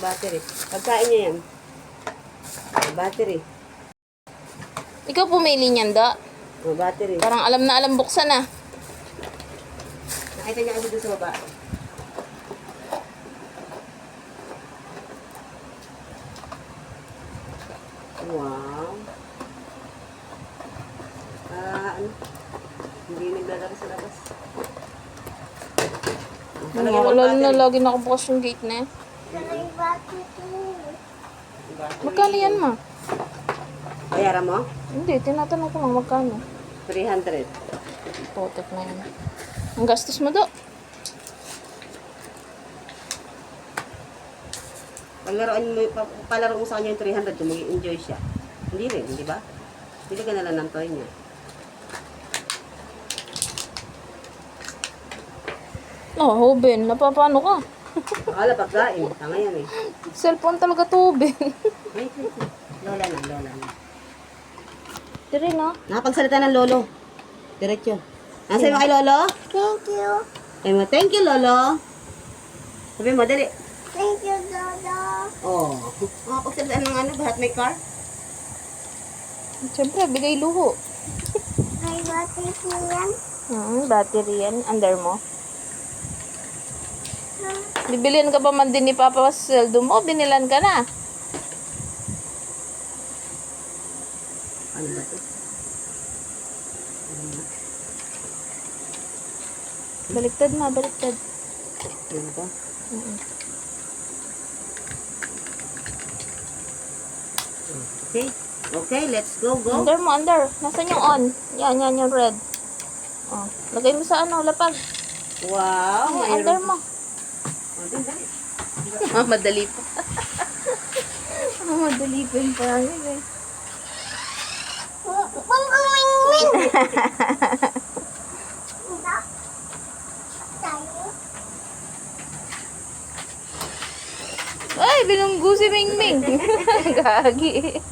battery. Pagkain niya yan. Battery. Ikaw pumili niyan, Do. Battery. Parang alam na alam buksan ah. Nakita niya kasi doon sa baba. Wow. Ano? Hindi naglalaro sa labas. Lalo na lagi nakabukas yung gate na yan. Magkano yan, ma? Bayaran mo? Hindi, tinatanong ko lang magkano. 300. Potek na yan. Ang gastos mo, Do. Palaro mo sa kanya yung 300, kung mag-enjoy siya. Hindi rin, di ba? Hindi ka na lang ng toy niya. Oh, Ben, napapano ka? Akala pagkain, tanga yan eh. Cellphone talaga to, Ben. Wait. Lola na. Dire na. Nakapagsalita ng lolo. Diretso. Nasa'yo mo kay lolo? Thank you. Sabi mo, thank you, lolo. Sabi mo, dali. Thank you, Dodo. Oh. Nakapagsalita ng ano, bahat may car? Siyempre, bigay luho. May battery yan. Battery yan. Under mo. Bibilihan ka ba man din ni Papa sa sweldo mo? Binilan ka na. Ano ba ito? Baliktad na, baliktad. Ano ba? Okay. Okay, let's go. Under mo, under. Nasaan yung on? Yan yung red. Oh, lagay mo sa ano, lapag. Wow. Ay, under mo. Oh, dali. Madali pa. Madali pa yung parang eh. Pangkamingming. Ay, binunggu si Mingming. Gagi.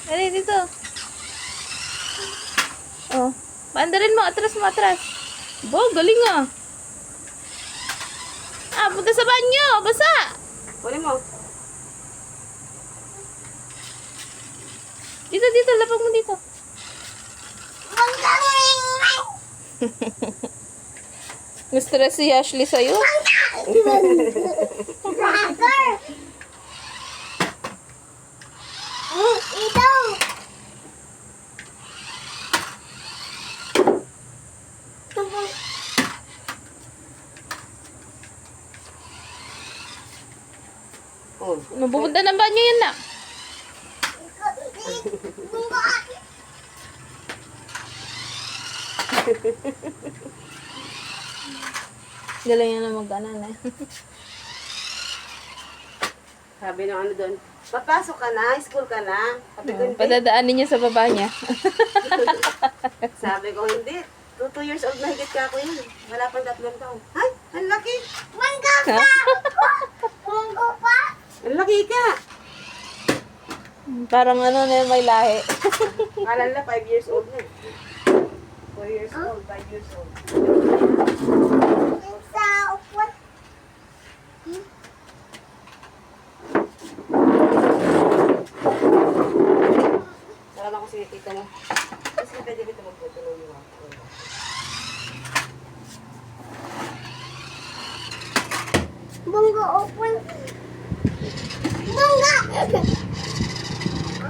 Dali dito. Oh, paandarin mo, atras. Bo, galing ah. Punta sa banyo, basa. Kunin mo. Dito, lapag mo dito. Pangkamingming. Na-stress si Ashley sa'yo. Cracker. Ito. Oh. Pupunta ng banyo yan na. Galing yan na mag-anan eh. Sabi ng ano doon, papasok ka na, school ka na. Sabi ko, hindi. Padadaanin niya sa baba niya. Sabi ko, hindi. 2 years old na higit ka ako yan. Wala pang 3 taon. Ay, ang laki. Mangga pa. Mangga pa. Ang laki ka. Parang ano na yun, may lahi. Kala nila 5 years old na. 4 years old, 5 years old. Sa upot. Salamat ko si tita mo. Kasi pwede dito magtutulong mo. Mangga open. Mangga.